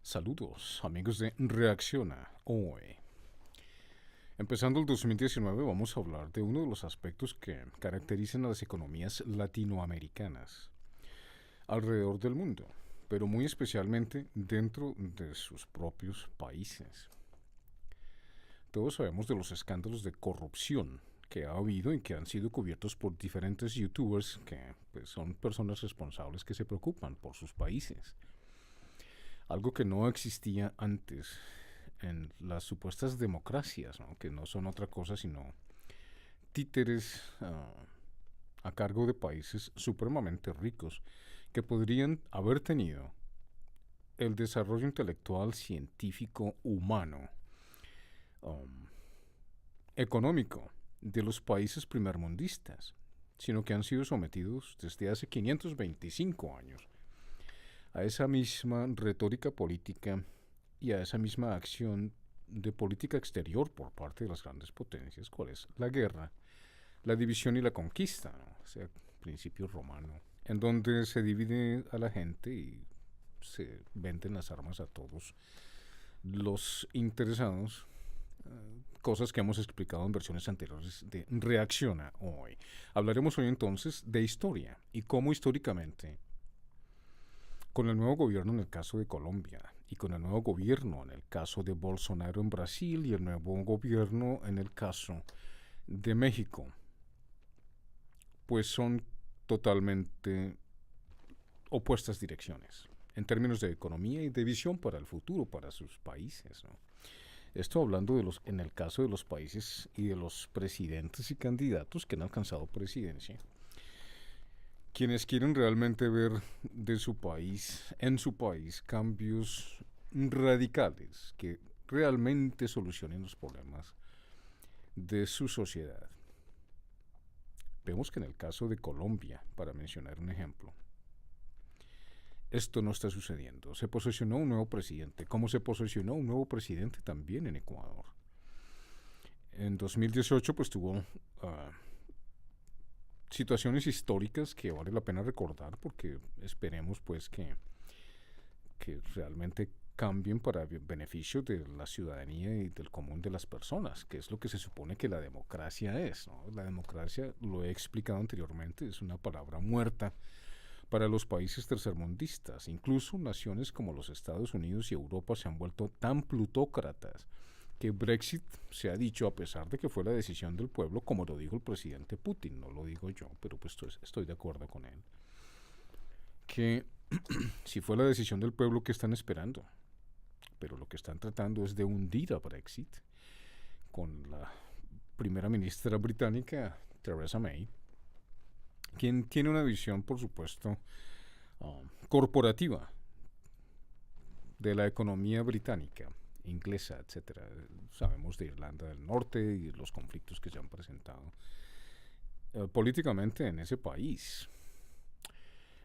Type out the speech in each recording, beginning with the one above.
Saludos, amigos de Reacciona Hoy. Empezando el 2019 vamos a hablar de uno de los aspectos que caracterizan a las economías latinoamericanas alrededor del mundo, pero muy especialmente dentro de sus propios países. Todos sabemos de los escándalos de corrupción que ha habido y que han sido cubiertos por diferentes youtubers que pues, son personas responsables que se preocupan por sus países. Algo que no existía antes en las supuestas democracias, ¿no? Que no son otra cosa sino títeres a cargo de países supremamente ricos que podrían haber tenido el desarrollo intelectual, científico, humano, um, económico de los países primermundistas, sino que han sido sometidos desde hace 525 años a esa misma retórica política y a esa misma acción de política exterior por parte de las grandes potencias, cuál es la guerra, la división y la conquista, ¿no? O sea, principio romano, en donde se divide a la gente y se venden las armas a todos los interesados, cosas que hemos explicado en versiones anteriores de Reacciona Hoy. Hablaremos hoy entonces de historia y cómo históricamente con el nuevo gobierno en el caso de Colombia y con el nuevo gobierno en el caso de Bolsonaro en Brasil y el nuevo gobierno en el caso de México, pues son totalmente opuestas direcciones en términos de economía y de visión para el futuro, para sus países, ¿no? Esto hablando en el caso de los países y de los presidentes y candidatos que han alcanzado presidencia, quienes quieren realmente ver de su país, en su país, cambios radicales que realmente solucionen los problemas de su sociedad. Vemos que en el caso de Colombia, para mencionar un ejemplo, esto no está sucediendo. Se posesionó un nuevo presidente, como se posesionó un nuevo presidente también en Ecuador. En 2018 pues tuvo situaciones históricas que vale la pena recordar porque esperemos pues que realmente cambien para beneficio de la ciudadanía y del común de las personas, que es lo que se supone que la democracia es, ¿no? La democracia, lo he explicado anteriormente, es una palabra muerta para los países tercermundistas. Incluso naciones como los Estados Unidos y Europa se han vuelto tan plutócratas que Brexit se ha dicho, a pesar de que fue la decisión del pueblo, como lo dijo el presidente Putin, no lo digo yo, pero pues estoy de acuerdo con él, que si fue la decisión del pueblo, ¿qué están esperando? Pero lo que están tratando es de hundir a Brexit con la primera ministra británica, Theresa May, quien tiene una visión, por supuesto, corporativa de la economía británica, inglesa, etcétera. Sabemos de Irlanda del Norte y los conflictos que se han presentado políticamente en ese país.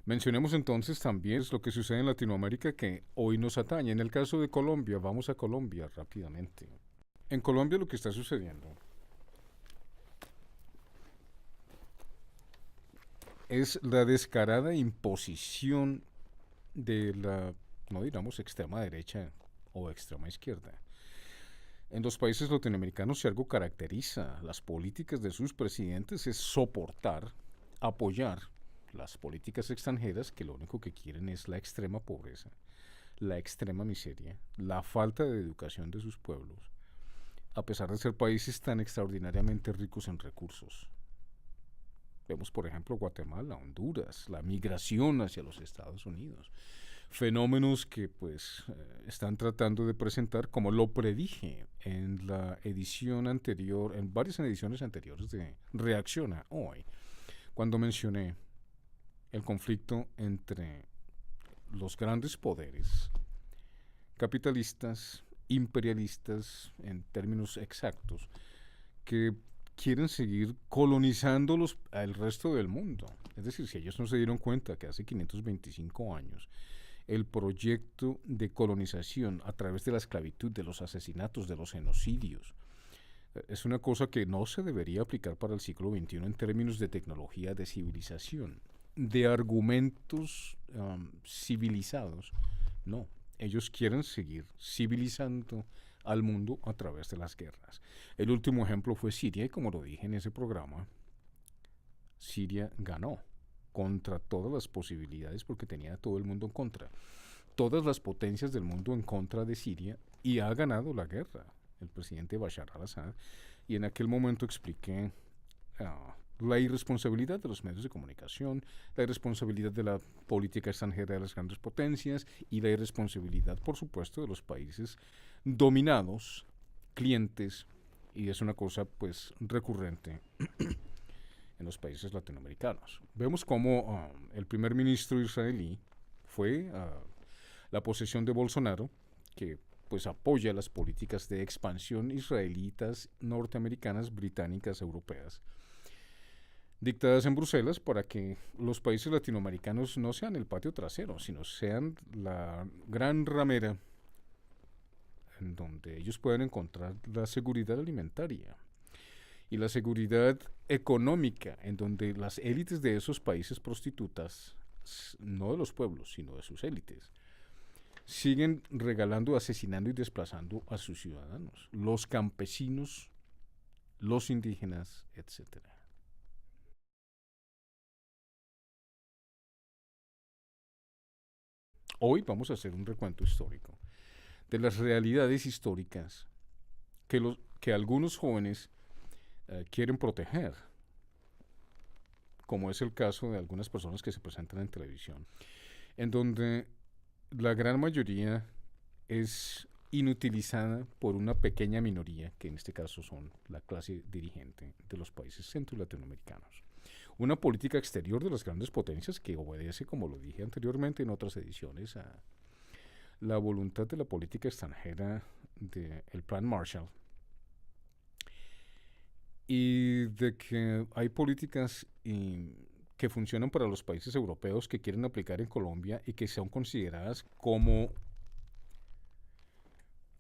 Mencionemos entonces también lo que sucede en Latinoamérica que hoy nos atañe. En el caso de Colombia, vamos a Colombia rápidamente. En Colombia lo que está sucediendo es la descarada imposición de la, no digamos, extrema derecha o extrema izquierda. En los países latinoamericanos, si algo caracteriza las políticas de sus presidentes es soportar, apoyar las políticas extranjeras que lo único que quieren es la extrema pobreza, la extrema miseria, la falta de educación de sus pueblos, a pesar de ser países tan extraordinariamente ricos en recursos. Vemos, por ejemplo, Guatemala, Honduras, la migración hacia los Estados Unidos. Fenómenos que pues están tratando de presentar, como lo predije en la edición anterior, en varias ediciones anteriores de Reacciona Hoy, cuando mencioné el conflicto entre los grandes poderes capitalistas, imperialistas en términos exactos, que quieren seguir colonizando el resto del mundo. Es decir, si ellos no se dieron cuenta que hace 525 años el proyecto de colonización a través de la esclavitud, de los asesinatos, de los genocidios, es una cosa que no se debería aplicar para el siglo XXI en términos de tecnología, de civilización, de argumentos civilizados. No, Ellos quieren seguir civilizando al mundo a través de las guerras. El último ejemplo fue Siria y como lo dije en ese programa, Siria ganó contra todas las posibilidades porque tenía a todo el mundo en contra. Todas las potencias del mundo en contra de Siria y ha ganado la guerra el presidente Bashar al-Assad. Y en aquel momento expliqué la irresponsabilidad de los medios de comunicación, la irresponsabilidad de la política extranjera de las grandes potencias y la irresponsabilidad, por supuesto, de los países dominados, clientes, y es una cosa pues recurrente en los países latinoamericanos. Vemos cómo el primer ministro israelí fue la posesión de Bolsonaro, que pues apoya las políticas de expansión israelitas, norteamericanas, británicas, europeas, dictadas en Bruselas para que los países latinoamericanos no sean el patio trasero, sino sean la gran ramera en donde ellos pueden encontrar la seguridad alimentaria y la seguridad económica, en donde las élites de esos países prostitutas, no de los pueblos, sino de sus élites, siguen regalando, asesinando y desplazando a sus ciudadanos, los campesinos, los indígenas, etcétera. Hoy vamos a hacer un recuento histórico de las realidades históricas que algunos jóvenes quieren proteger, como es el caso de algunas personas que se presentan en televisión, en donde la gran mayoría es inutilizada por una pequeña minoría, que en este caso son la clase dirigente de los países centro y latinoamericanos. Una política exterior de las grandes potencias que obedece, como lo dije anteriormente en otras ediciones, a la voluntad de la política extranjera del Plan Marshall y de que hay políticas que funcionan para los países europeos que quieren aplicar en Colombia y que son consideradas como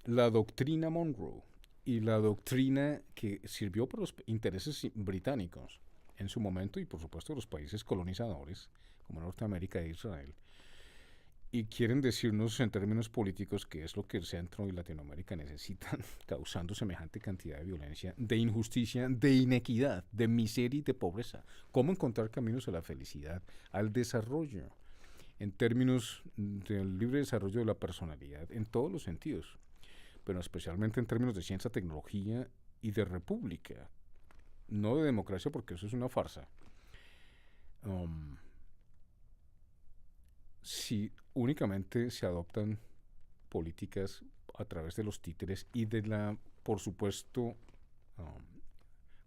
la doctrina Monroe y la doctrina que sirvió para los intereses británicos en su momento y por supuesto los países colonizadores como Norteamérica e Israel, y quieren decirnos en términos políticos qué es lo que el Centro y Latinoamérica necesitan, causando semejante cantidad de violencia, de injusticia, de inequidad, de miseria y de pobreza. ¿Cómo encontrar caminos a la felicidad, al desarrollo, en términos del libre desarrollo de la personalidad, en todos los sentidos, pero especialmente en términos de ciencia, tecnología y de república, no de democracia porque eso es una farsa? Si únicamente se adoptan políticas a través de los títeres y de la, por supuesto,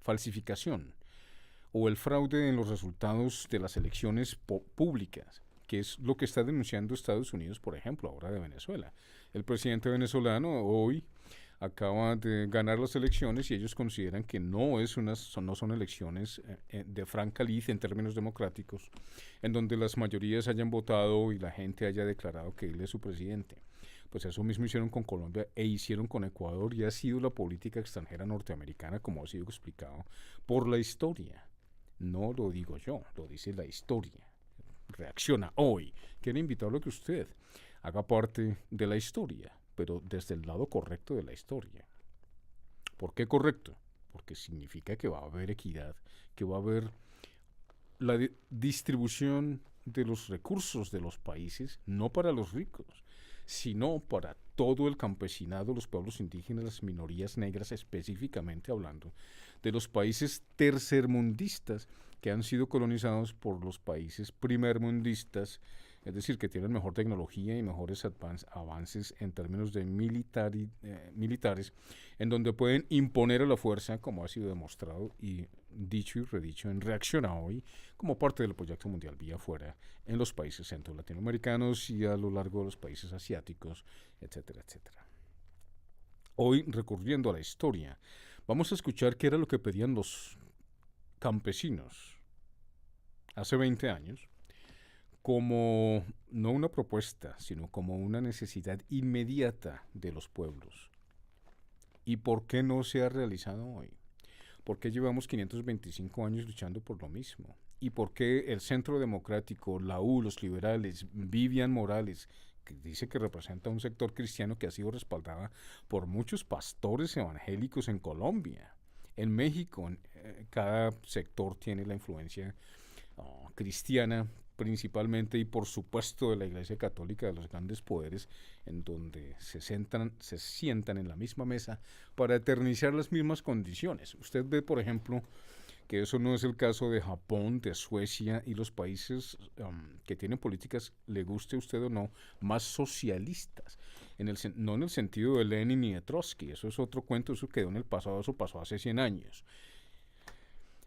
falsificación o el fraude en los resultados de las elecciones públicas, que es lo que está denunciando Estados Unidos, por ejemplo, ahora de Venezuela. El presidente venezolano hoy acaba de ganar las elecciones y ellos consideran que no son elecciones de franca lid en términos democráticos, en donde las mayorías hayan votado y la gente haya declarado que él es su presidente. Pues eso mismo hicieron con Colombia e hicieron con Ecuador y ha sido la política extranjera norteamericana, como ha sido explicado, por la historia. No lo digo yo, lo dice la historia. Reacciona hoy. Quiero invitarlo a que usted haga parte de la historia, pero desde el lado correcto de la historia. ¿Por qué correcto? Porque significa que va a haber equidad, que va a haber la distribución de los recursos de los países, no para los ricos, sino para todo el campesinado, los pueblos indígenas, las minorías negras, específicamente hablando de los países tercermundistas que han sido colonizados por los países primermundistas, es decir, que tienen mejor tecnología y mejores avances en términos de militares, en donde pueden imponer a la fuerza, como ha sido demostrado y dicho y redicho en Reacciona Hoy, como parte del proyecto mundial Vía Afuera, en los países centro latinoamericanos y a lo largo de los países asiáticos, etcétera, etcétera. Hoy, recurriendo a la historia, vamos a escuchar qué era lo que pedían los campesinos hace 20 años, como no una propuesta, sino como una necesidad inmediata de los pueblos. ¿Y por qué no se ha realizado hoy? ¿Por qué llevamos 525 años luchando por lo mismo? ¿Y por qué el Centro Democrático, la U, los liberales, Vivian Morales, que dice que representa un sector cristiano que ha sido respaldada por muchos pastores evangélicos en Colombia. En México, cada sector tiene la influencia cristiana principalmente y por supuesto de la Iglesia Católica, de los grandes poderes, en donde se sientan en la misma mesa para eternizar las mismas condiciones. Usted ve, por ejemplo, que eso no es el caso de Japón, de Suecia y los países que tienen políticas, le guste a usted o no, más socialistas. No en el sentido de Lenin ni de Trotsky, eso es otro cuento, eso quedó en el pasado, eso pasó hace 100 años.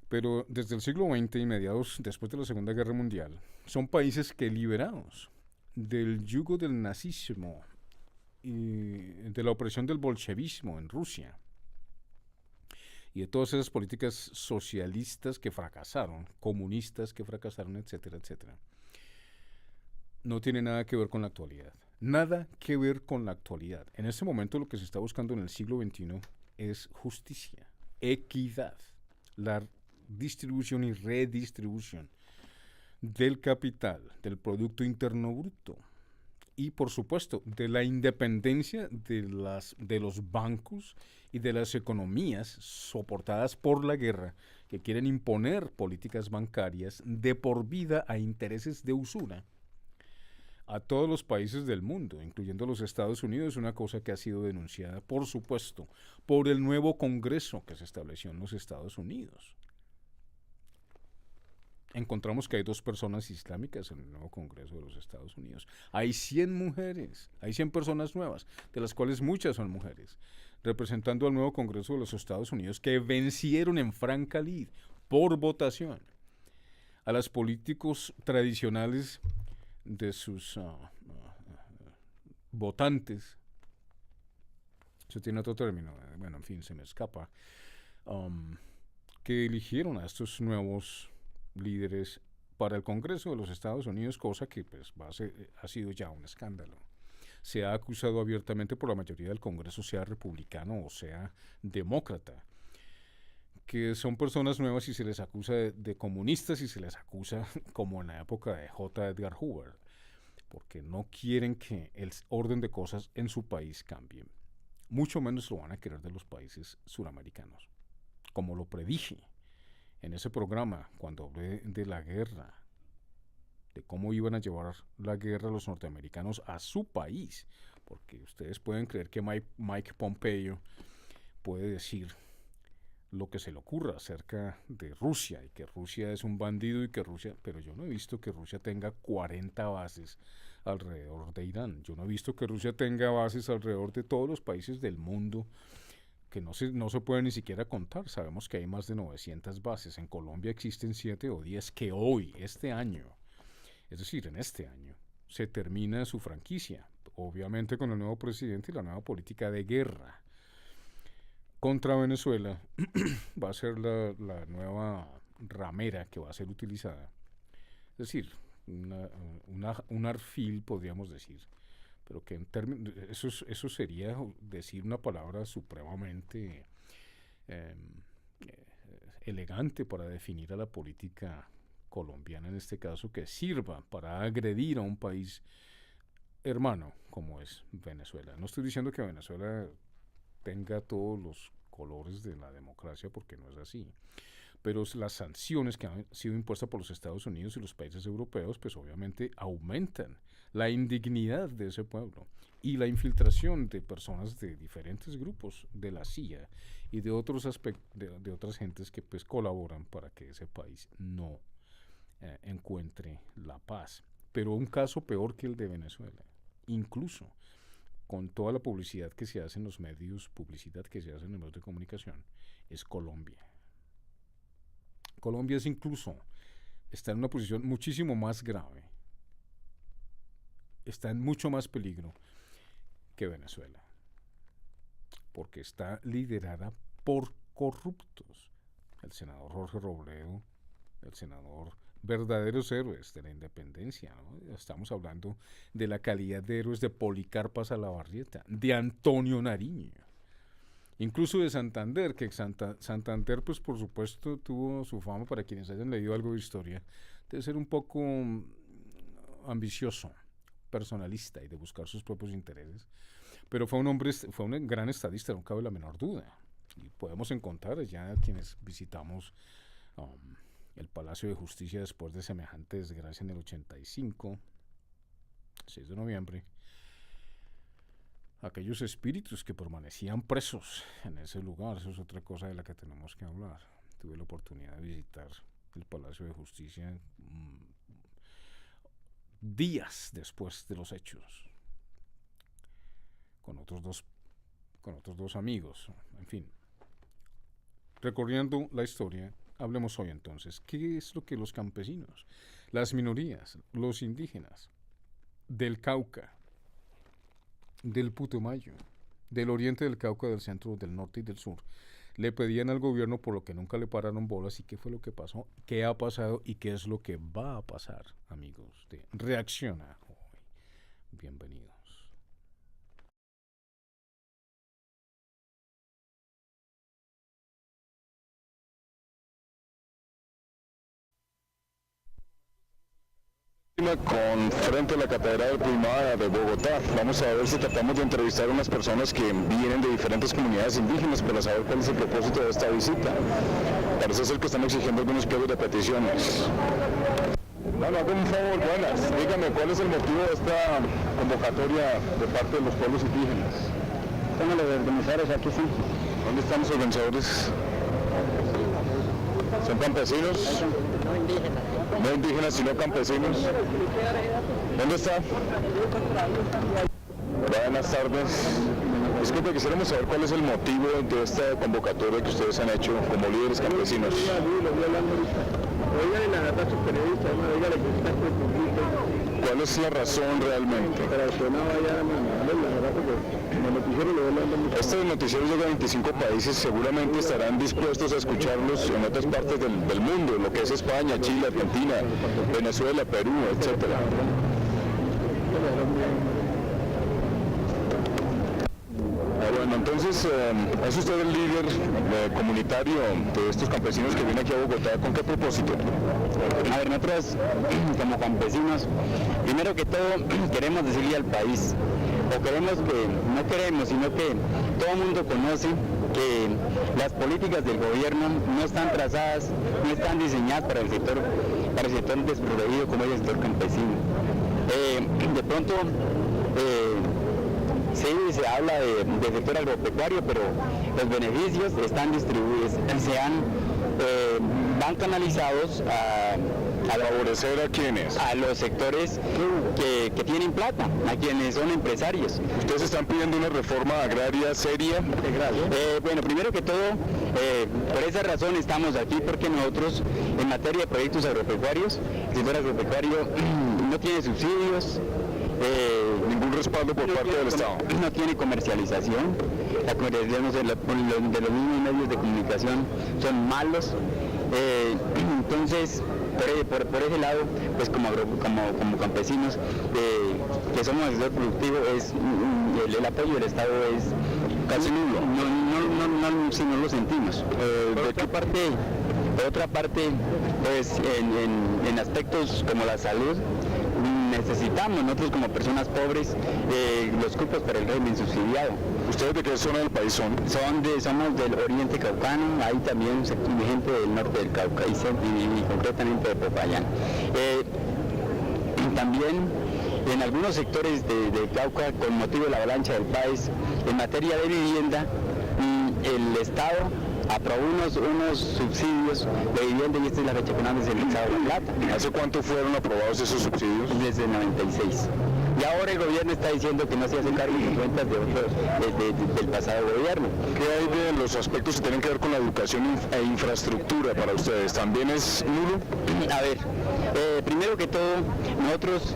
Pero desde el siglo XX y mediados después de la Segunda Guerra Mundial, son países que liberados del yugo del nazismo y de la opresión del bolchevismo en Rusia, y de todas esas políticas socialistas que fracasaron, comunistas que fracasaron, etcétera, etcétera. No tiene nada que ver con la actualidad. Nada que ver con la actualidad. En este momento lo que se está buscando en el siglo XXI es justicia, equidad, la distribución y redistribución del capital, del Producto Interno Bruto y, por supuesto, de la independencia de los bancos y de las economías soportadas por la guerra que quieren imponer políticas bancarias de por vida a intereses de usura a todos los países del mundo, incluyendo los Estados Unidos, una cosa que ha sido denunciada, por supuesto, por el nuevo Congreso que se estableció en los Estados Unidos. Encontramos que hay 2 personas islámicas en el nuevo Congreso de los Estados Unidos. Hay 100 mujeres, hay 100 personas nuevas, de las cuales muchas son mujeres, representando al nuevo Congreso de los Estados Unidos, que vencieron en franca lid, por votación, a los políticos tradicionales de sus votantes. Eso tiene otro término, bueno, en fin, se me escapa, que eligieron a estos nuevos líderes para el Congreso de los Estados Unidos, cosa que pues ha sido ya un escándalo. Se ha acusado abiertamente por la mayoría del Congreso, sea republicano o sea demócrata, que son personas nuevas y se les acusa de comunistas y se les acusa como en la época de J. Edgar Hoover, porque no quieren que el orden de cosas en su país cambie. Mucho menos lo van a querer de los países suramericanos. Como lo predije en ese programa, cuando hablé de la guerra, de cómo iban a llevar la guerra los norteamericanos a su país, porque ustedes pueden creer que Mike Pompeo puede decir lo que se le ocurra acerca de Rusia, y que Rusia es un bandido y que Rusia, pero yo no he visto que Rusia tenga 40 bases alrededor de Irán. Yo no he visto que Rusia tenga bases alrededor de todos los países del mundo, que no se puede ni siquiera contar. Sabemos que hay más de 900 bases. En Colombia existen 7 o 10 que hoy, este año, es decir, en este año, se termina su franquicia, obviamente con el nuevo presidente y la nueva política de guerra contra Venezuela. Va a ser la nueva ramera que va a ser utilizada. Es decir, un arfil, podríamos decir, pero que en términos, eso sería decir una palabra supremamente elegante para definir a la política colombiana en este caso, que sirva para agredir a un país hermano como es Venezuela. No estoy diciendo que Venezuela tenga todos los colores de la democracia, porque no es así, pero las sanciones que han sido impuestas por los Estados Unidos y los países europeos, pues obviamente aumentan la indignidad de ese pueblo y la infiltración de personas de diferentes grupos de la CIA y de otros de otras gentes que pues colaboran para que ese país no encuentre la paz. Pero un caso peor que el de Venezuela, incluso con toda la publicidad que se hace en los medios, publicidad que se hace en los medios de comunicación, es Colombia. Colombia está en una posición muchísimo más grave, está en mucho más peligro que Venezuela, porque está liderada por corruptos. El senador Jorge Robledo, el senador, verdaderos héroes de la independencia, ¿no? Estamos hablando de la calidad de héroes de Policarpa Salabarrieta, de Antonio Nariño, incluso de Santander, que Santander, pues por supuesto, tuvo su fama, para quienes hayan leído algo de historia, de ser un poco ambicioso, personalista y de buscar sus propios intereses, pero fue un hombre, fue un gran estadista, no cabe la menor duda. Y podemos encontrar ya quienes visitamos el Palacio de Justicia después de semejante desgracia en el 85, 6 de noviembre, aquellos espíritus que permanecían presos en ese lugar. Eso es otra cosa de la que tenemos que hablar. Tuve la oportunidad de visitar el Palacio de Justicia días después de los hechos, con otros dos amigos, en fin. Recorriendo la historia, hablemos hoy entonces, ¿qué es lo que los campesinos, las minorías, los indígenas del Cauca, del Putumayo, del oriente del Cauca, del centro, del norte y del sur, le pedían al gobierno por lo que nunca le pararon bolas? ¿Y qué fue lo que pasó? ¿Qué ha pasado? ¿Y qué es lo que va a pasar, amigos de Reacciona Hoy? Bienvenidos. Con frente a la Catedral Primada de Bogotá. Vamos a ver si tratamos de entrevistar a unas personas que vienen de diferentes comunidades indígenas para saber cuál es el propósito de esta visita. Parece ser que están exigiendo algunos pliegos de peticiones. Bueno, hagan un favor, buenas. Dígame, ¿cuál es el motivo de esta convocatoria de parte de los pueblos indígenas? Están los organizadores aquí, sí. ¿Dónde están los organizadores? ¿Son campesinos? No indígenas. No indígenas, sino campesinos. ¿Dónde está? Buenas tardes. Disculpe, quisiéramos saber cuál es el motivo de esta convocatoria que ustedes han hecho como líderes campesinos. Oigan, la verdad, sus periodistas, oigan, que está ¿Cuál es la razón realmente? Este noticiero llega a 25 países, seguramente estarán dispuestos a escucharlos en otras partes del mundo, lo que es España, Chile, Argentina, Venezuela, Perú, etcétera. Bueno, entonces, ¿es usted el líder comunitario de estos campesinos que vienen aquí a Bogotá? ¿Con qué propósito? A ver, nosotros como campesinos, primero que todo queremos decirle al país, o queremos que, no queremos, sino que todo el mundo conoce que las políticas del gobierno no están trazadas, no están diseñadas para el sector desprotegido como es el sector campesino. De pronto, sí, se habla de sector agropecuario, pero los beneficios están distribuidos van canalizados a favorecer a quienes, a los sectores que tienen plata, a quienes son empresarios. ¿Ustedes están pidiendo una reforma agraria seria? Bueno, primero que todo, por esa razón estamos aquí, porque nosotros en materia de proyectos agropecuarios, el sector agropecuario no tiene subsidios, ningún respaldo por parte del Estado. No tiene comercialización. La comercialización de los mismos medios de comunicación son malos. Entonces, por ese lado, pues como campesinos que somos el sector productivo, el apoyo del Estado es casi nulo. Si no lo sentimos. Por otra parte, pues en aspectos como la salud, necesitamos nosotros como personas pobres los cupos para el régimen subsidiado. ¿Ustedes de qué zona del país son? Somos del oriente caucano, hay también gente del norte del Cauca y concretamente de Popayán. También en algunos sectores de Cauca, con motivo de la avalancha del país, en materia de vivienda, el Estado aprobó unos subsidios de vivienda, y esta es la fecha que antes el Estado de La Plata. ¿Hace cuánto fueron aprobados esos subsidios? Desde el 96. Y ahora el gobierno está diciendo que no se hace cargo de cuentas del pasado gobierno. ¿Qué hay de los aspectos que tienen que ver con la educación e infraestructura para ustedes? ¿También es nulo? A ver, primero que todo, nosotros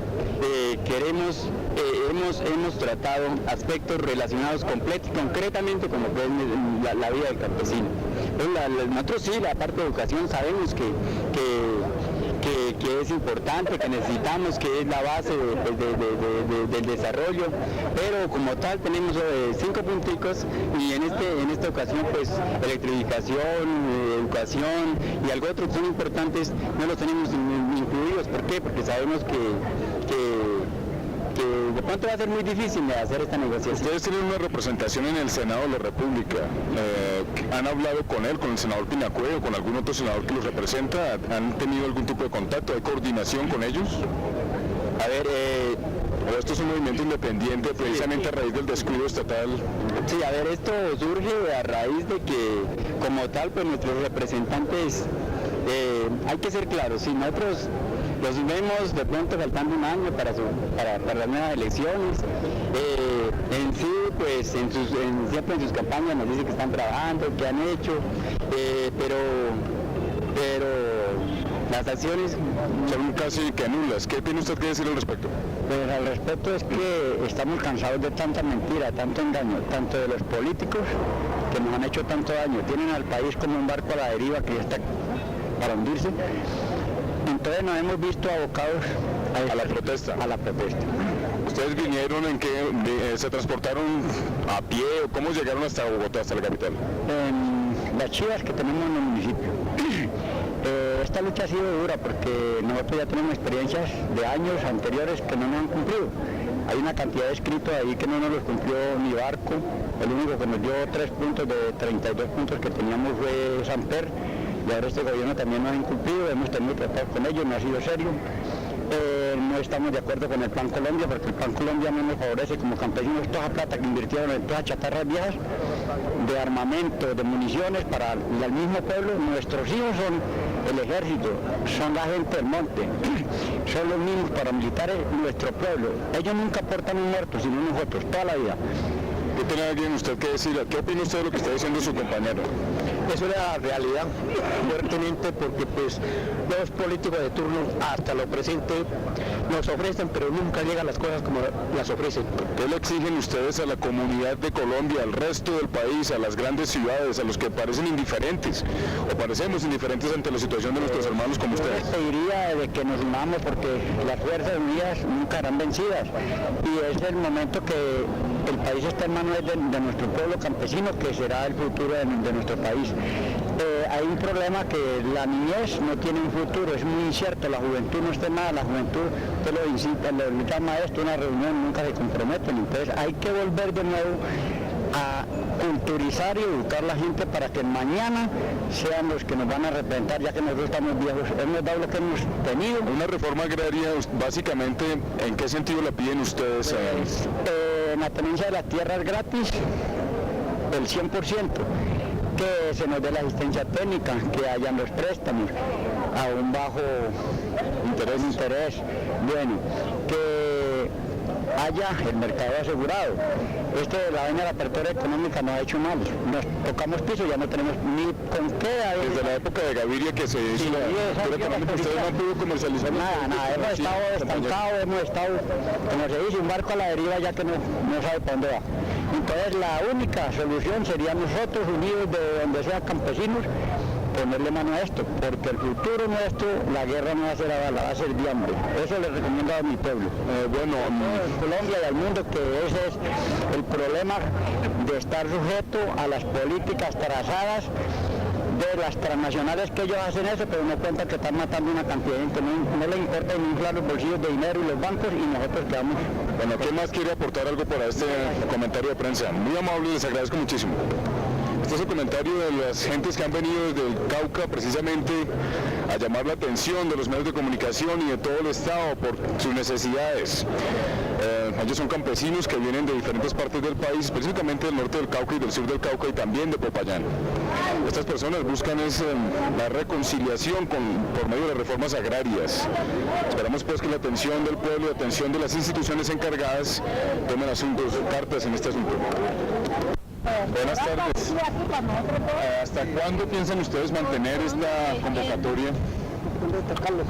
hemos tratado aspectos relacionados concretamente con lo que es la vida del campesino. Nosotros sí, la parte de educación, sabemos que es importante, que necesitamos, que es la base del desarrollo, pero como tal tenemos 5 punticos, y en esta ocasión pues electrificación, educación y algo otro que son importantes no los tenemos incluidos. ¿Por qué? Porque sabemos que de pronto va a ser muy difícil de hacer esta negociación. Ustedes tienen una representación en el Senado de la República. ¿Han hablado con él, con el senador Pinacue o con algún otro senador que los representa? ¿Han tenido algún tipo de contacto? ¿Hay coordinación con ellos? A ver, ¿O esto es un movimiento independiente precisamente a raíz del descuido estatal? sí, a ver, esto surge a raíz de que, como tal, pues nuestros representantes, hay que ser claros, si nosotros los vemos de pronto faltando un año para las nuevas elecciones, en sí, pues siempre en sus campañas nos dicen que están trabajando, que han hecho, pero las acciones Son casi que nulas. ¿Qué tiene usted que decir al respecto? Pues al respecto es que estamos cansados de tanta mentira, tanto engaño, tanto de los políticos que nos han hecho tanto daño, tienen al país como un barco a la deriva que ya está para hundirse. Entonces nos hemos visto abocados A la protesta. a la protesta. ¿Ustedes vinieron en qué? ¿Se transportaron a pie o cómo llegaron hasta Bogotá, hasta la capital? En las chivas que tenemos en el municipio. Esta lucha ha sido dura porque nosotros ya tenemos experiencias de años anteriores que no nos han cumplido. Hay una cantidad de escritos ahí que no nos los cumplió ni Barco, el único que nos dio 3 puntos de 32 puntos que teníamos fue Samper, y ahora este gobierno también nos ha incumplido, hemos tenido que tratar con ellos, no ha sido serio. No estamos de acuerdo con el Plan Colombia porque el Plan Colombia no nos favorece como campesinos toda la plata que invirtieron en todas las chatarras viejas de armamento, de municiones para el mismo pueblo. Nuestros hijos son el ejército, son la gente del monte, son los mismos paramilitares, nuestro pueblo. Ellos nunca aportan un muerto, sino nosotros, toda la vida. ¿Qué tiene alguien usted que decir? ¿Qué opina usted de lo que está diciendo su compañero? Eso es la realidad, fuertemente, porque pues los políticos de turno hasta lo presente nos ofrecen, pero nunca llegan las cosas como las ofrecen. ¿Qué le exigen ustedes a la comunidad de Colombia, al resto del país, a las grandes ciudades, a los que parecen indiferentes o parecemos indiferentes ante la situación de nuestros hermanos como Yo ustedes? les pediría de que nos unamos porque las fuerzas unidas nunca harán vencidas y es el momento que el país está en manos de nuestro pueblo campesino, que será el futuro de nuestro país. Hay un problema que la niñez no tiene un futuro, es muy incierto, la juventud no está en nada, la juventud te lo incita, le llama a esto una reunión, nunca se comprometen, entonces hay que volver de nuevo a culturizar y educar a la gente para que mañana sean los que nos van a representar, ya que nosotros estamos viejos, hemos dado lo que hemos tenido. Una reforma agraria, básicamente, ¿en qué sentido la piden ustedes? En la tenencia de las tierras gratis, el 100%, que se nos dé la asistencia técnica, que hayan los préstamos a un bajo interés, bueno, que haya el mercado asegurado. Esto de la vaina de la apertura económica nos ha hecho mal, nos tocamos piso, ya no tenemos ni con qué. Desde la época de Gaviria que se hizo la apertura económica, ustedes no han podido comercializar. Nada, hemos estado estancados, hemos estado, como se dice, un barco a la deriva ya que no sabe para dónde va. Entonces la única solución sería nosotros unidos de donde sea campesinos, ponerle mano a esto, porque el futuro nuestro, la guerra no va a ser a bala, va a ser de hambre. Eso le recomiendo a mi pueblo. A Colombia y al mundo, que ese es el problema de estar sujeto a las políticas trazadas de las transnacionales, que ellos hacen eso, pero no cuentan que están matando una cantidad de gente, no les importa ni inflar los bolsillos de dinero y los bancos, y nosotros quedamos. Bueno, ¿qué más quiere aportar algo para este comentario de prensa? Muy amable, les agradezco muchísimo. Este es el comentario de las gentes que han venido desde el Cauca precisamente a llamar la atención de los medios de comunicación y de todo el Estado por sus necesidades. Ellos son campesinos que vienen de diferentes partes del país, específicamente del norte del Cauca y del sur del Cauca y también de Popayán. Estas personas buscan la reconciliación por medio de reformas agrarias. Esperamos pues que la atención del pueblo y la atención de las instituciones encargadas tomen cartas en este asunto. Buenas tardes. ¿Hasta cuándo piensan ustedes mantener esta convocatoria? Carlos,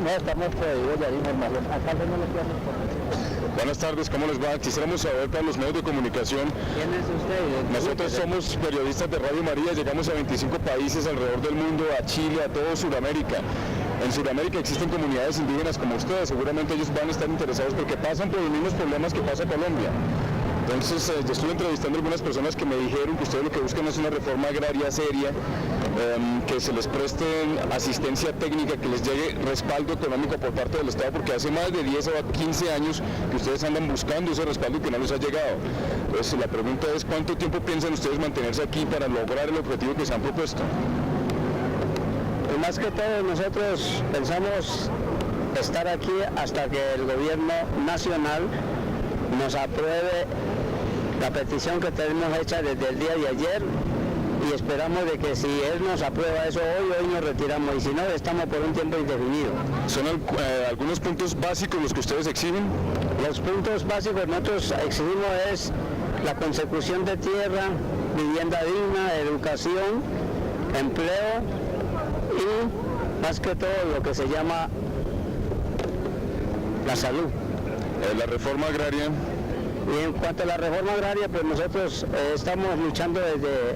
no estamos prohibidos de información. Acá no lo podemos. Buenas tardes, ¿cómo les va? Quisiéramos saber para los medios de comunicación. ¿Quién es usted? Nosotros somos periodistas de Radio María, llegamos a 25 países alrededor del mundo, a Chile, a todo Sudamérica. En Sudamérica existen comunidades indígenas como ustedes, seguramente ellos van a estar interesados porque pasan por los mismos problemas que pasa Colombia. Entonces yo estuve entrevistando a algunas personas que me dijeron que ustedes lo que buscan es una reforma agraria seria, que se les preste asistencia técnica, que les llegue respaldo económico por parte del Estado, porque hace más de 10 o 15 años que ustedes andan buscando ese respaldo y que no les ha llegado. Entonces la pregunta es, ¿cuánto tiempo piensan ustedes mantenerse aquí para lograr el objetivo que se han propuesto? Pues más que todo nosotros pensamos estar aquí hasta que el gobierno nacional nos apruebe la petición que tenemos hecha desde el día de ayer, y esperamos de que si él nos aprueba eso hoy nos retiramos, y si no, estamos por un tiempo indefinido. ¿Son algunos puntos básicos los que ustedes exigen? Los puntos básicos que nosotros exigimos es la consecución de tierra, vivienda digna, educación, empleo y más que todo lo que se llama la salud. La reforma agraria. Y en cuanto a la reforma agraria, pues nosotros estamos luchando desde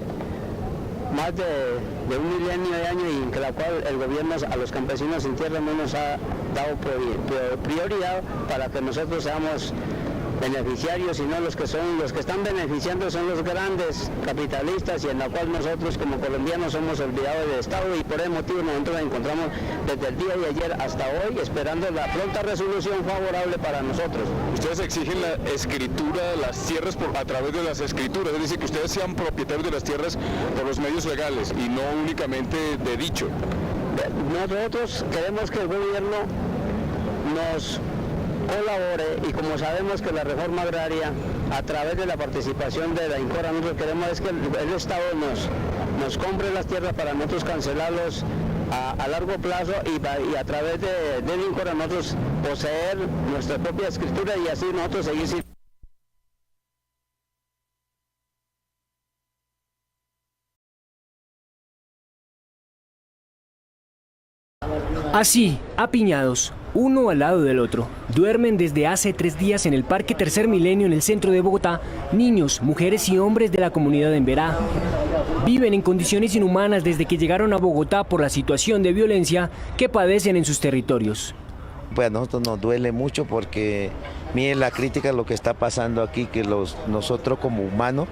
más de un milenio de años, y en la cual el gobierno a los campesinos sin tierra no nos ha dado prioridad para que nosotros seamos beneficiarios, sino los que están beneficiando son los grandes capitalistas, y en la cual nosotros como colombianos somos olvidados del Estado, y por ese motivo nosotros nos encontramos desde el día de ayer hasta hoy esperando la pronta resolución favorable para nosotros. Ustedes exigen la escritura de las tierras a través de las escrituras, es decir, que ustedes sean propietarios de las tierras por los medios legales y no únicamente de dicho. Nosotros queremos que el gobierno nos colabore, y como sabemos que la reforma agraria, a través de la participación de la INCORA, nosotros queremos es que el Estado nos compre las tierras para nosotros cancelarlos a largo plazo, y a través de la INCORA nosotros poseer nuestra propia escritura, y así nosotros seguir sin... Así, apiñados, uno al lado del otro, duermen desde hace 3 días en el Parque Tercer Milenio en el centro de Bogotá niños, mujeres y hombres de la comunidad de Emberá. Viven en condiciones inhumanas desde que llegaron a Bogotá por la situación de violencia que padecen en sus territorios. Pues a nosotros nos duele mucho porque miren la crítica de lo que está pasando aquí, que nosotros como humanos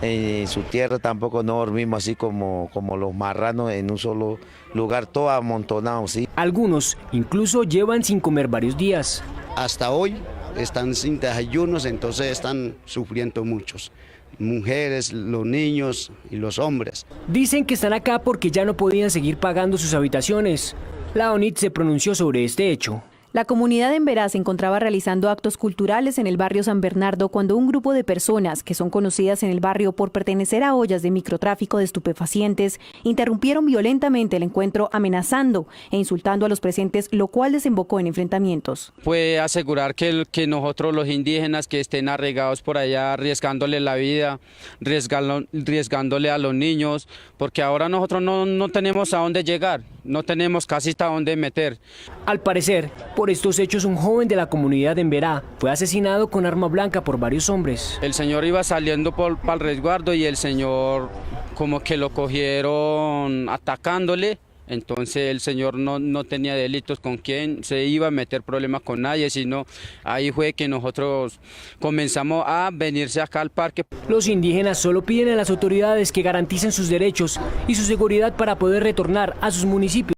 en su tierra tampoco no dormimos así como los marranos en un solo lugar, todo amontonado, ¿sí? Algunos incluso llevan sin comer varios días. Hasta hoy están sin desayunos, entonces están sufriendo muchos. Mujeres, los niños y los hombres. Dicen que están acá porque ya no podían seguir pagando sus habitaciones. La ONIT se pronunció sobre este hecho. La comunidad de Emberá se encontraba realizando actos culturales en el barrio San Bernardo cuando un grupo de personas, que son conocidas en el barrio por pertenecer a ollas de microtráfico de estupefacientes, interrumpieron violentamente el encuentro, amenazando e insultando a los presentes, lo cual desembocó en enfrentamientos. Puede asegurar que nosotros los indígenas que estén arraigados por allá, arriesgándole la vida, arriesgándole a los niños, porque ahora nosotros no tenemos a dónde llegar, no tenemos casi hasta dónde meter. Al parecer, por estos hechos, un joven de la comunidad de Emberá fue asesinado con arma blanca por varios hombres. El señor iba saliendo para el resguardo y el señor como que lo cogieron atacándole. Entonces el señor no tenía delitos con quién se iba a meter problemas con nadie, sino ahí fue que nosotros comenzamos a venirse acá al parque. Los indígenas solo piden a las autoridades que garanticen sus derechos y su seguridad para poder retornar a sus municipios.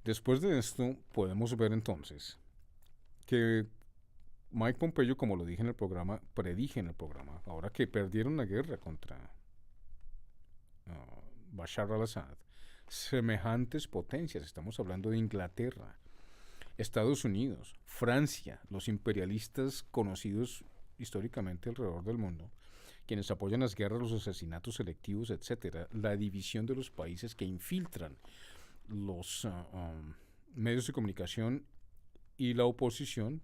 Después de esto, podemos ver entonces que Mike Pompeo, como lo dije en el programa, predije en el programa, ahora que perdieron la guerra contra Bashar al-Assad, semejantes potencias, estamos hablando de Inglaterra, Estados Unidos, Francia, los imperialistas conocidos históricamente alrededor del mundo, quienes apoyan las guerras, los asesinatos selectivos, etcétera, la división de los países que infiltran los medios de comunicación y la oposición,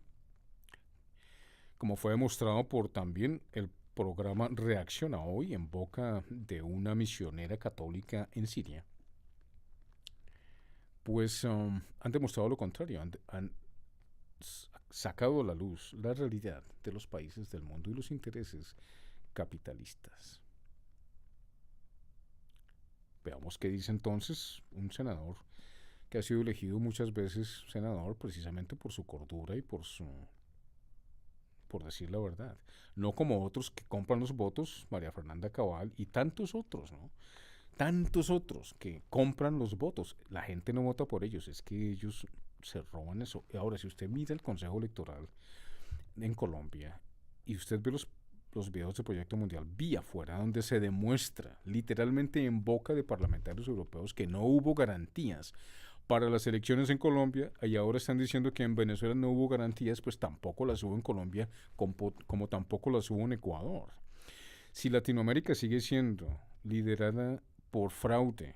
como fue demostrado por también el programa Reacciona Hoy en boca de una misionera católica en Siria, pues han demostrado lo contrario, han sacado a la luz la realidad de los países del mundo y los intereses capitalistas. Veamos qué dice entonces un senador que ha sido elegido muchas veces senador precisamente por su cordura y por por decir la verdad. No como otros que compran los votos, María Fernanda Cabal y tantos otros, ¿no? Tantos otros que compran los votos. La gente no vota por ellos, es que ellos se roban eso. Ahora, si usted mira el Consejo Electoral en Colombia y usted ve los videos de Proyecto Mundial vía afuera, donde se demuestra literalmente en boca de parlamentarios europeos que no hubo garantías para las elecciones en Colombia, y ahora están diciendo que en Venezuela no hubo garantías, pues tampoco las hubo en Colombia, como tampoco las hubo en Ecuador. Si Latinoamérica sigue siendo liderada por fraude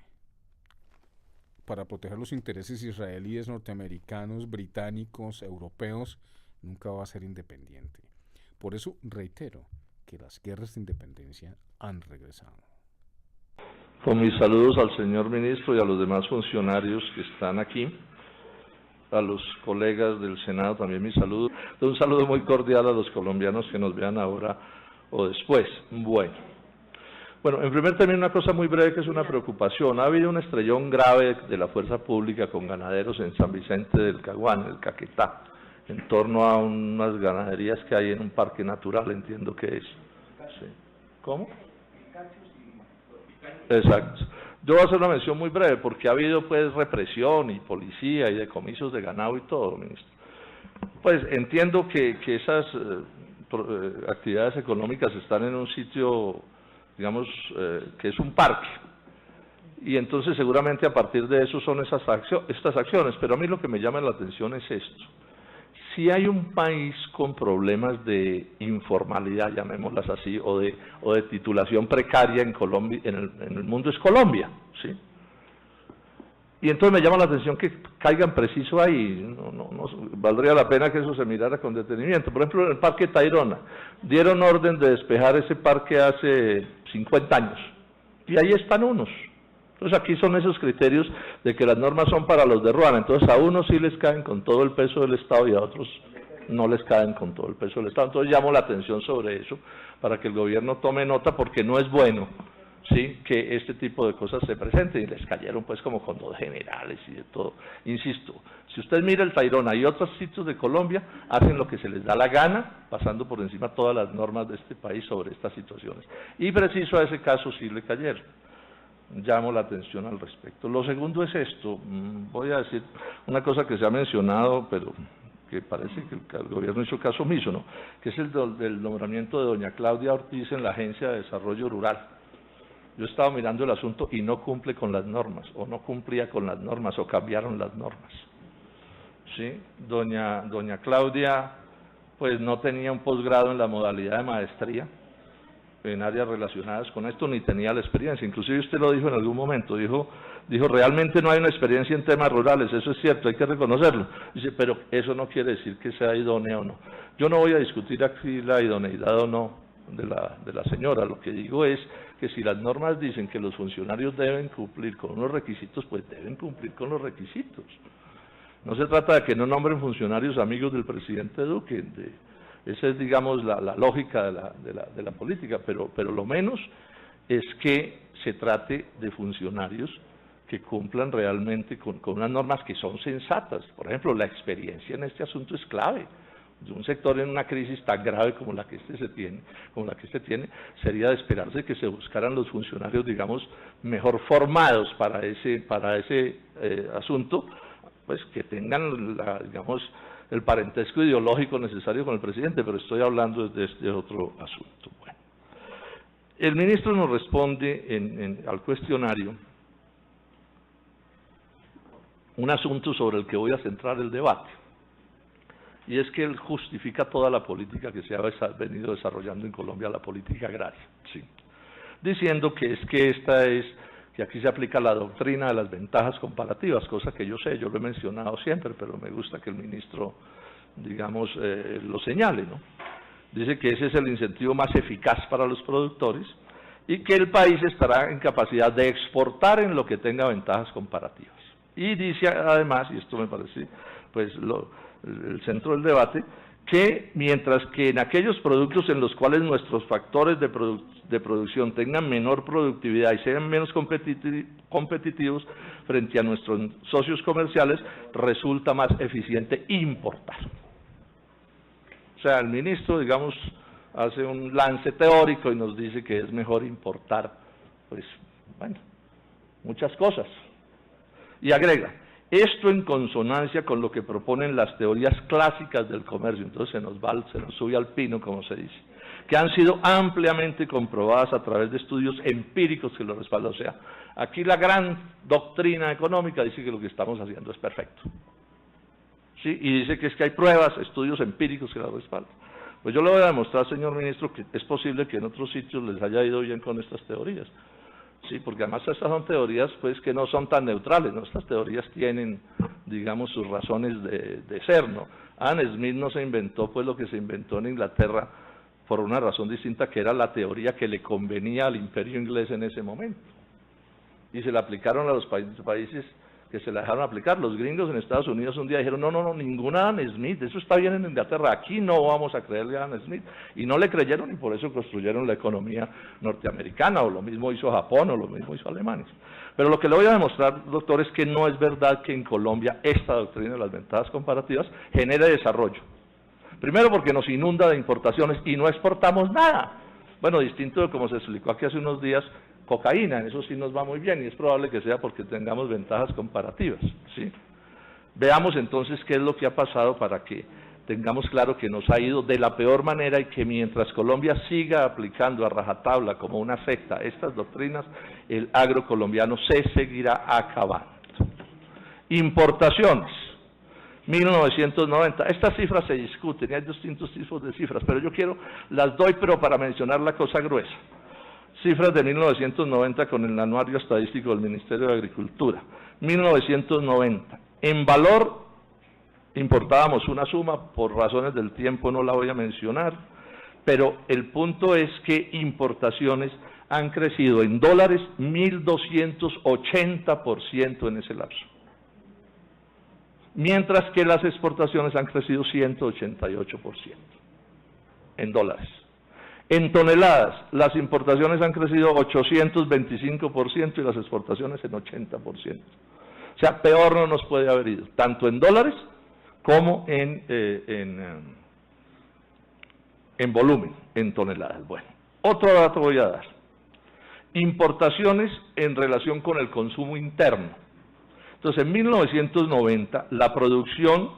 para proteger los intereses israelíes, norteamericanos, británicos, europeos, nunca va a ser independiente. Por eso reitero que las guerras de independencia han regresado. Con mis saludos al señor ministro y a los demás funcionarios que están aquí, a los colegas del Senado también mi saludo. Un saludo muy cordial a los colombianos que nos vean ahora o después. Bueno, en primer término una cosa muy breve que es una preocupación. Ha habido un estrellón grave de la fuerza pública con ganaderos en San Vicente del Caguán, el Caquetá, en torno a unas ganaderías que hay en un parque natural, entiendo que es. Sí. ¿Cómo? Exacto. Yo voy a hacer una mención muy breve porque ha habido pues represión y policía y decomisos de ganado y todo, ministro. Pues entiendo que esas actividades económicas están en un sitio, digamos, que es un parque. Y entonces seguramente a partir de eso son estas acciones, pero a mí lo que me llama la atención es esto. Si hay un país con problemas de informalidad, llamémoslas así, o de titulación precaria en Colombia, en el mundo es Colombia, ¿sí? Y entonces me llama la atención que caigan preciso ahí, no valdría la pena que eso se mirara con detenimiento. Por ejemplo, en el Parque Tayrona, dieron orden de despejar ese parque hace 50 años, y ahí están unos. Entonces aquí son esos criterios de que las normas son para los de Ruana, entonces a unos sí les caen con todo el peso del Estado y a otros no les caen con todo el peso del Estado. Entonces llamo la atención sobre eso para que el gobierno tome nota porque no es bueno, ¿sí?, que este tipo de cosas se presenten, y les cayeron pues como con dos generales y de todo. Insisto, si usted mira el Tayrona y otros sitios de Colombia, hacen lo que se les da la gana, pasando por encima todas las normas de este país sobre estas situaciones. Y preciso a ese caso sí le cayeron. Llamo la atención al respecto. Lo segundo es esto, voy a decir una cosa que se ha mencionado, pero que parece que el gobierno hizo caso omiso, ¿no?, que es el del nombramiento de doña Claudia Ortiz en la Agencia de Desarrollo Rural. Yo he estado mirando el asunto y no cumple con las normas, o no cumplía con las normas, o cambiaron las normas. ¿Sí? Doña Claudia, pues no tenía un posgrado en la modalidad de maestría en áreas relacionadas con esto, ni tenía la experiencia. Inclusive usted lo dijo en algún momento, dijo realmente no hay una experiencia en temas rurales, eso es cierto, hay que reconocerlo. Dice, pero eso no quiere decir que sea idónea o no. Yo no voy a discutir aquí la idoneidad o no de la señora, lo que digo es que si las normas dicen que los funcionarios deben cumplir con unos requisitos, pues deben cumplir con los requisitos. No se trata de que no nombren funcionarios amigos del presidente Duque, esa es, digamos, la lógica de la política, pero lo menos es que se trate de funcionarios que cumplan realmente con unas normas que son sensatas. Por ejemplo, la experiencia en este asunto es clave. De un sector en una crisis tan grave como la que este tiene, sería de esperarse que se buscaran los funcionarios, digamos, mejor formados para ese asunto, pues que tengan, digamos, el parentesco ideológico necesario con el presidente, pero estoy hablando de este otro asunto. Bueno, el ministro nos responde al cuestionario un asunto sobre el que voy a centrar el debate, y es que él justifica toda la política que se ha venido desarrollando en Colombia, la política agraria, ¿sí?, diciendo que que aquí se aplica la doctrina de las ventajas comparativas, cosa que yo sé, yo lo he mencionado siempre, pero me gusta que el ministro, digamos, lo señale, ¿no? Dice que ese es el incentivo más eficaz para los productores y que el país estará en capacidad de exportar en lo que tenga ventajas comparativas. Y dice además, y esto me parece pues el centro del debate, que mientras que en aquellos productos en los cuales nuestros factores de producción tengan menor productividad y sean menos competitivos frente a nuestros socios comerciales, resulta más eficiente importar. O sea, el ministro, digamos, hace un lance teórico y nos dice que es mejor importar, pues, bueno, muchas cosas. Y agrega, esto en consonancia con lo que proponen las teorías clásicas del comercio, entonces se nos sube al pino, como se dice, que han sido ampliamente comprobadas a través de estudios empíricos que lo respaldan. O sea, aquí la gran doctrina económica dice que lo que estamos haciendo es perfecto. ¿Sí? Y dice que es que hay pruebas, estudios empíricos que la respaldan. Pues yo le voy a demostrar, señor ministro, que es posible que en otros sitios les haya ido bien con estas teorías. Sí, porque además estas son teorías pues que no son tan neutrales, ¿no? Estas teorías tienen, digamos, sus razones de ser, ¿no? Adam Smith no se inventó pues lo que se inventó en Inglaterra por una razón distinta, que era la teoría que le convenía al imperio inglés en ese momento. Y se la aplicaron a los países que se la dejaron aplicar. Los gringos en Estados Unidos un día dijeron, no, ninguna Adam Smith, eso está bien en Inglaterra, aquí no vamos a creerle a Adam Smith. Y no le creyeron y por eso construyeron la economía norteamericana, o lo mismo hizo Japón, o lo mismo hizo Alemania. Pero lo que le voy a demostrar, doctor, es que no es verdad que en Colombia esta doctrina de las ventajas comparativas genere desarrollo. Primero porque nos inunda de importaciones y no exportamos nada. Bueno, distinto de como se explicó aquí hace unos días, cocaína, en eso sí nos va muy bien y es probable que sea porque tengamos ventajas comparativas, ¿sí? Veamos entonces qué es lo que ha pasado para que tengamos claro que nos ha ido de la peor manera y que mientras Colombia siga aplicando a rajatabla como una secta estas doctrinas, el agro colombiano se seguirá acabando. Importaciones, 1990, estas cifras se discuten y hay distintos tipos de cifras, pero yo las doy pero para mencionar la cosa gruesa. Cifras de 1990 con el anuario estadístico del Ministerio de Agricultura. 1990. En valor, importábamos una suma, por razones del tiempo no la voy a mencionar, pero el punto es que importaciones han crecido en dólares 1.280% en ese lapso. Mientras que las exportaciones han crecido 188% en dólares. En toneladas, las importaciones han crecido 825% y las exportaciones en 80%. O sea, peor no nos puede haber ido, tanto en dólares como en volumen, en toneladas. Bueno, otro dato voy a dar. Importaciones en relación con el consumo interno. Entonces, en 1990, la producción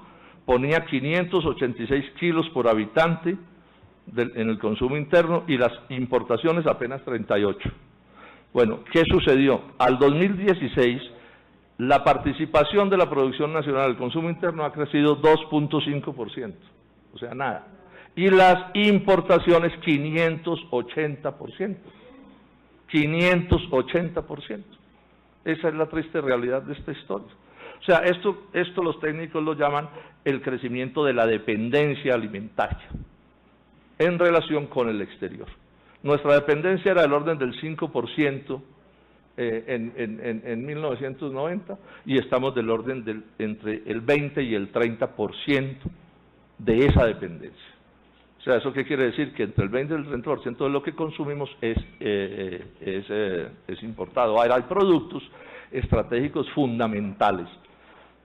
ponía 586 kilos por habitante en el consumo interno y las importaciones apenas 38. Bueno, ¿qué sucedió? Al 2016, la participación de la producción nacional del consumo interno ha crecido 2.5%, o sea, nada. Y las importaciones 580%. 580%. Esa es la triste realidad de esta historia. O sea, esto los técnicos lo llaman el crecimiento de la dependencia alimentaria en relación con el exterior. Nuestra dependencia era del orden del 5% en 1990 y estamos del orden entre el 20 y el 30% de esa dependencia. O sea, ¿eso qué quiere decir? Que entre el 20 y el 30% de lo que consumimos es importado. Ahora, hay productos estratégicos fundamentales,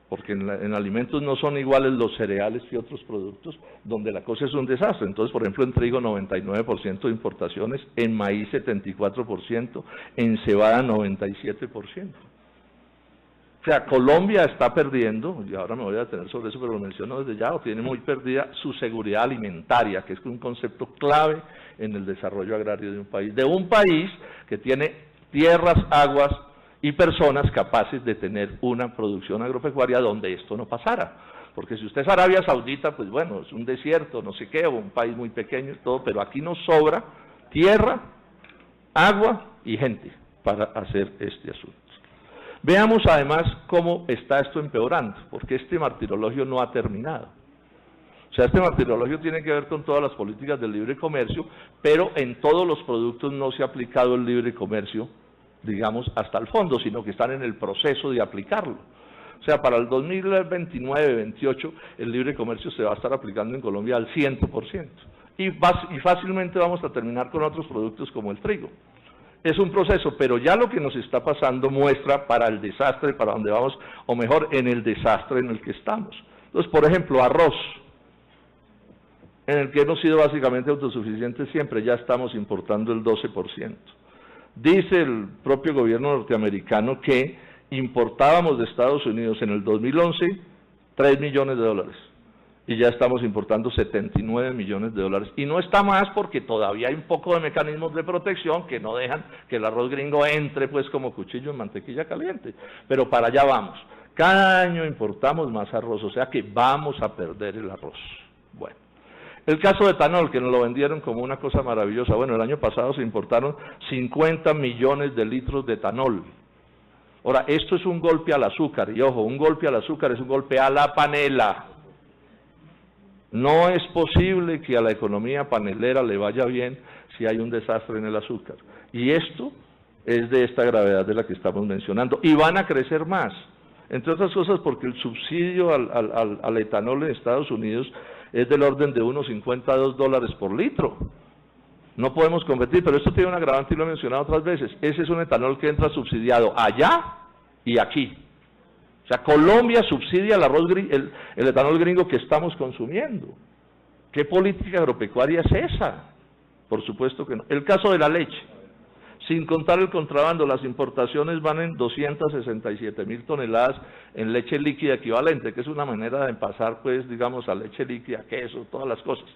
porque en alimentos no son iguales los cereales que otros productos, donde la cosa es un desastre. Entonces, por ejemplo, en trigo 99% de importaciones, en maíz 74%, en cebada 97%. O sea, Colombia está perdiendo, y ahora me voy a detener sobre eso, pero lo menciono desde ya, o tiene muy perdida su seguridad alimentaria, que es un concepto clave en el desarrollo agrario de un país que tiene tierras, aguas y personas capaces de tener una producción agropecuaria donde esto no pasara. Porque si usted es Arabia Saudita, pues bueno, es un desierto, no sé qué, o un país muy pequeño y todo, pero aquí nos sobra tierra, agua y gente para hacer este asunto. Veamos además cómo está esto empeorando, porque este martirologio no ha terminado. O sea, este martirologio tiene que ver con todas las políticas del libre comercio, pero en todos los productos no se ha aplicado el libre comercio, digamos, hasta el fondo, sino que están en el proceso de aplicarlo. O sea, para el 2029-28 el libre comercio se va a estar aplicando en Colombia al 100%. Y fácilmente vamos a terminar con otros productos como el trigo. Es un proceso, pero ya lo que nos está pasando muestra para el desastre, para donde vamos, o mejor, en el desastre en el que estamos. Entonces, por ejemplo, arroz. en el que hemos sido básicamente autosuficientes siempre, ya estamos importando el 12%. Dice el propio gobierno norteamericano que importábamos de Estados Unidos en el 2011 $3 millones, y ya estamos importando $79 millones, y no está más porque todavía hay un poco de mecanismos de protección que no dejan que el arroz gringo entre pues como cuchillo en mantequilla caliente, pero para allá vamos. Cada año importamos más arroz, o sea que vamos a perder el arroz. Bueno, el caso de etanol, que nos lo vendieron como una cosa maravillosa. Bueno, el año pasado se importaron 50 millones de litros de etanol. Ahora, esto es un golpe al azúcar, y ojo, un golpe al azúcar es un golpe a la panela. No es posible que a la economía panelera le vaya bien si hay un desastre en el azúcar. Y esto es de esta gravedad de la que estamos mencionando. Y van a crecer más. Entre otras cosas porque el subsidio al etanol en Estados Unidos es del orden de unos $52 por litro. No podemos competir, pero esto tiene un agravante y lo he mencionado otras veces. Ese es un etanol que entra subsidiado allá y aquí. O sea, Colombia subsidia el etanol gringo que estamos consumiendo. ¿Qué política agropecuaria es esa? Por supuesto que no. El caso de la leche. Sin contar el contrabando, las importaciones van en 267.000 toneladas en leche líquida equivalente, que es una manera de pasar, pues, digamos, a leche líquida, queso, todas las cosas.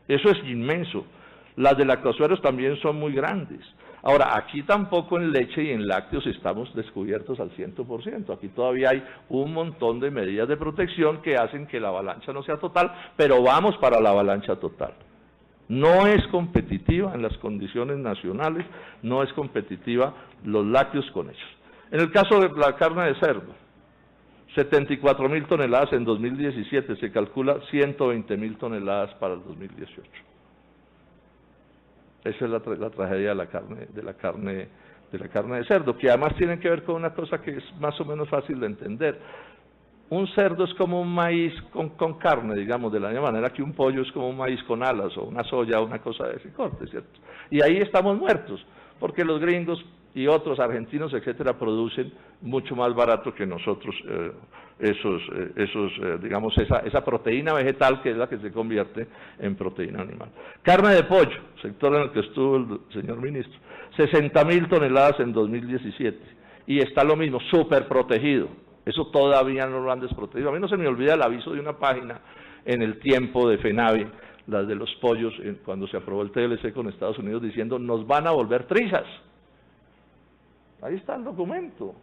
Eso es inmenso. Las de lactosueros también son muy grandes. Ahora, aquí tampoco en leche y en lácteos estamos descubiertos al 100%. Aquí todavía hay un montón de medidas de protección que hacen que la avalancha no sea total, pero vamos para la avalancha total. No es competitiva en las condiciones nacionales, no es competitiva los lácteos con ellos. En el caso de la carne de cerdo, 74.000 toneladas en 2017, se calcula 120.000 toneladas para el 2018. Esa es la tragedia de la carne de cerdo, que además tiene que ver con una cosa que es más o menos fácil de entender. Un cerdo es como un maíz con carne, digamos, de la misma manera que un pollo es como un maíz con alas, o una soya, o una cosa de ese corte, ¿cierto? Y ahí estamos muertos, porque los gringos y otros argentinos, etcétera, producen mucho más barato que nosotros digamos, esa proteína vegetal que es la que se convierte en proteína animal. Carne de pollo, sector en el que estuvo el señor ministro, 60.000 toneladas en 2017, y está lo mismo, súper protegido. Eso todavía no lo han desprotegido. A mí no se me olvida el aviso de una página en el tiempo de FENAVI, las de los pollos, cuando se aprobó el TLC con Estados Unidos, diciendo, nos van a volver trizas. Ahí está el documento.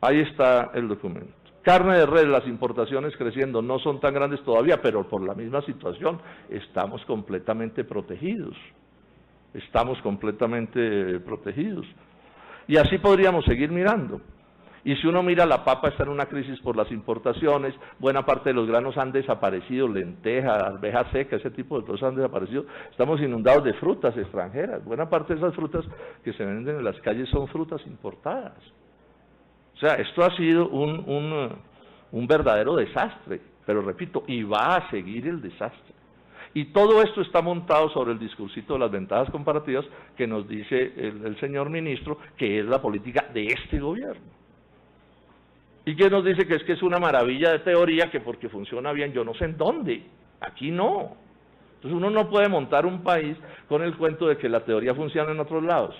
Ahí está el documento. Carne de res, las importaciones creciendo, no son tan grandes todavía, pero por la misma situación estamos completamente protegidos. Estamos completamente protegidos. Y así podríamos seguir mirando. Y si uno mira, la papa está en una crisis por las importaciones, buena parte de los granos han desaparecido, lentejas, arveja seca, ese tipo de cosas han desaparecido. Estamos inundados de frutas extranjeras, buena parte de esas frutas que se venden en las calles son frutas importadas. O sea, esto ha sido un verdadero desastre, pero repito, y va a seguir el desastre. Y todo esto está montado sobre el discursito de las ventajas comparativas que nos dice el señor ministro, que es la política de este gobierno. Y que nos dice que es una maravilla de teoría, que porque funciona bien, yo no sé en dónde, aquí no. Entonces uno no puede montar un país con el cuento de que la teoría funciona en otros lados.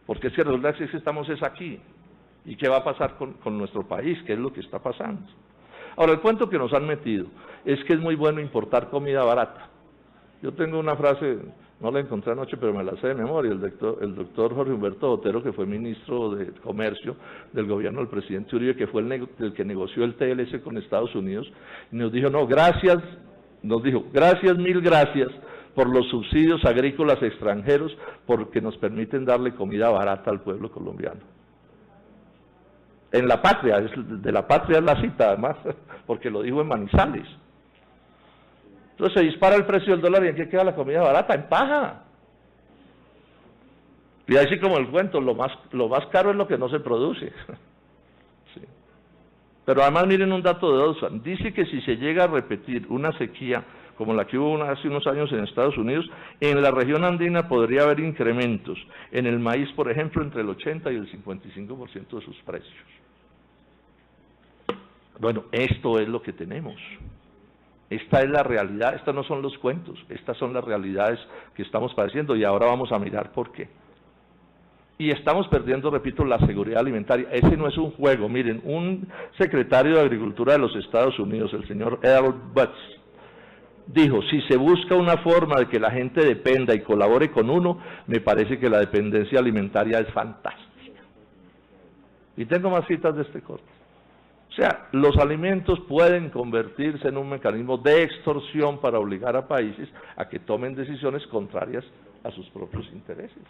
Porque es que resulta que estamos aquí. ¿Y qué va a pasar con nuestro país? ¿Qué es lo que está pasando? Ahora, el cuento que nos han metido es que es muy bueno importar comida barata. Yo tengo una frase, no la encontré anoche, pero me la sé de memoria, el doctor Jorge Humberto Botero, que fue ministro de Comercio del gobierno del presidente Uribe, que fue el que negoció el TLC con Estados Unidos, y nos dijo, no, gracias, mil gracias por los subsidios agrícolas extranjeros, porque nos permiten darle comida barata al pueblo colombiano. En la patria, de la patria es la cita además, porque lo dijo en Manizales. Entonces se dispara el precio del dólar y ¿en qué queda la comida barata? En paja. Y así como el cuento, lo más caro es lo que no se produce. Sí. Pero además miren un dato de Oxfam, dice que si se llega a repetir una sequía como la que hubo hace unos años en Estados Unidos, en la región andina podría haber incrementos en el maíz, por ejemplo, entre el 80 y el 55% de sus precios. Bueno, esto es lo que tenemos. Esta es la realidad, estas no son los cuentos, estas son las realidades que estamos padeciendo y ahora vamos a mirar por qué. Y estamos perdiendo, repito, la seguridad alimentaria. Ese no es un juego. Miren, un secretario de Agricultura de los Estados Unidos, el señor Earl Butz, dijo, si se busca una forma de que la gente dependa y colabore con uno, me parece que la dependencia alimentaria es fantástica. Y tengo más citas de este corte. O sea, los alimentos pueden convertirse en un mecanismo de extorsión para obligar a países a que tomen decisiones contrarias a sus propios intereses.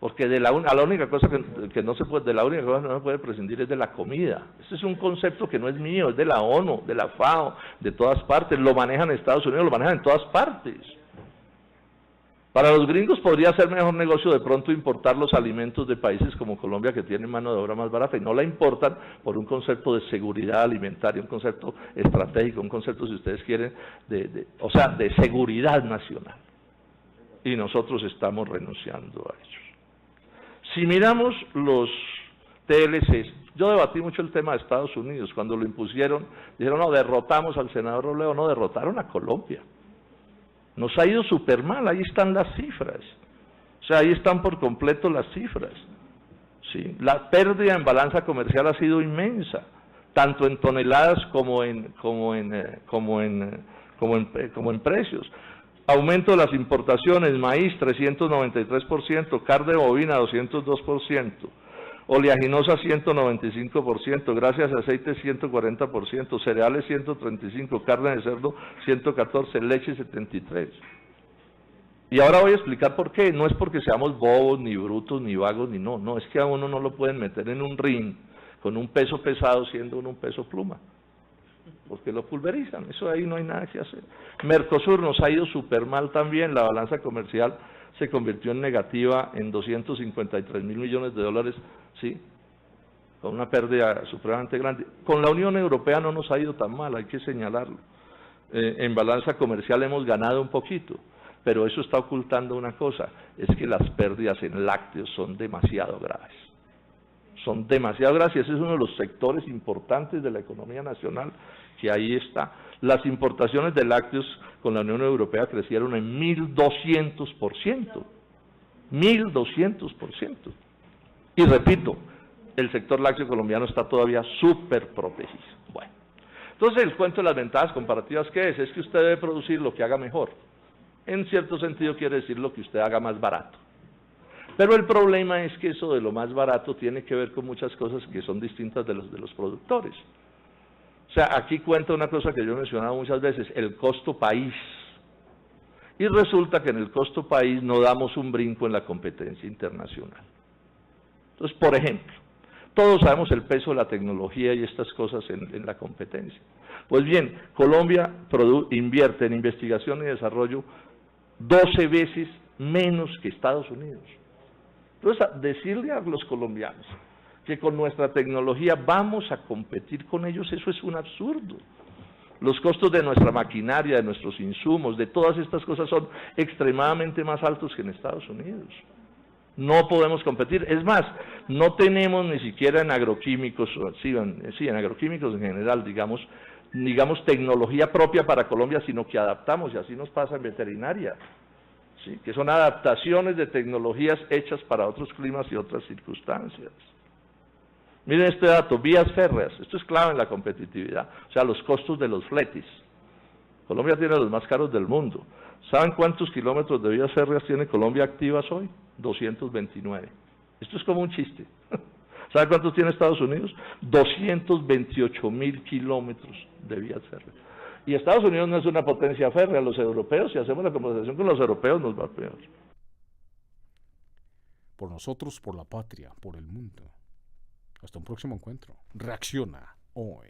Porque la única cosa que no se puede prescindir es de la comida. Ese es un concepto que no es mío, es de la ONU, de la FAO, de todas partes. Lo manejan en Estados Unidos, lo manejan en todas partes. Para los gringos podría ser mejor negocio de pronto importar los alimentos de países como Colombia, que tienen mano de obra más barata, y no la importan por un concepto de seguridad alimentaria, un concepto estratégico, un concepto, si ustedes quieren, de seguridad nacional. Y nosotros estamos renunciando a ellos. Si miramos los TLCs, yo debatí mucho el tema de Estados Unidos, cuando lo impusieron, dijeron, no, derrotamos al senador Robledo, no, derrotaron a Colombia. Nos ha ido súper mal, ahí están las cifras, o sea, ahí están por completo las cifras. ¿Sí? La pérdida en balanza comercial ha sido inmensa, tanto en toneladas como en precios. Aumento de las importaciones, maíz 393%, carne bovina 202%, oleaginosa 195%, grasas de aceite 140%, cereales 135%, carne de cerdo 114%, leche 73%. Y ahora voy a explicar por qué. No es porque seamos bobos, ni brutos, ni vagos, ni no, es que a uno no lo pueden meter en un ring con un peso pesado siendo uno un peso pluma, porque lo pulverizan, eso ahí no hay nada que hacer. Mercosur nos ha ido súper mal también, la balanza comercial se convirtió en negativa en 253 mil millones de dólares, ¿sí? Con una pérdida supremamente grande. Con la Unión Europea no nos ha ido tan mal, hay que señalarlo. En balanza comercial hemos ganado un poquito, pero eso está ocultando una cosa, es que las pérdidas en lácteos son demasiado graves. Son demasiado graves y ese es uno de los sectores importantes de la economía nacional, que ahí está. Las importaciones de lácteos con la Unión Europea crecieron en 1.200%. 1.200%. Y repito, el sector lácteo colombiano está todavía súper protegido. Bueno, entonces el cuento de las ventajas comparativas, ¿qué es? Es que usted debe producir lo que haga mejor. En cierto sentido quiere decir lo que usted haga más barato. Pero el problema es que eso de lo más barato tiene que ver con muchas cosas que son distintas de los productores. O sea, aquí cuenta una cosa que yo he mencionado muchas veces, el costo país. Y resulta que en el costo país no damos un brinco en la competencia internacional. Entonces, por ejemplo, todos sabemos el peso de la tecnología y estas cosas en la competencia. Pues bien, Colombia invierte en investigación y desarrollo 12 veces menos que Estados Unidos. Entonces, decirle a los colombianos que con nuestra tecnología vamos a competir con ellos, eso es un absurdo. Los costos de nuestra maquinaria, de nuestros insumos, de todas estas cosas son extremadamente más altos que en Estados Unidos. No podemos competir. Es más, no tenemos ni siquiera en agroquímicos, en agroquímicos en general, digamos, tecnología propia para Colombia, sino que adaptamos, y así nos pasa en veterinaria. ¿Sí? Que son adaptaciones de tecnologías hechas para otros climas y otras circunstancias. Miren este dato, vías férreas, esto es clave en la competitividad, o sea, los costos de los fletes. Colombia tiene los más caros del mundo. ¿Saben cuántos kilómetros de vías férreas tiene Colombia activas hoy? 229. Esto es como un chiste. ¿Saben cuántos tiene Estados Unidos? 228.000 kilómetros de vías férreas. Y Estados Unidos no es una potencia férrea, los europeos, si hacemos la conversación con los europeos nos va peor. Por nosotros, por la patria, por el mundo. Hasta un próximo encuentro. Reacciona hoy.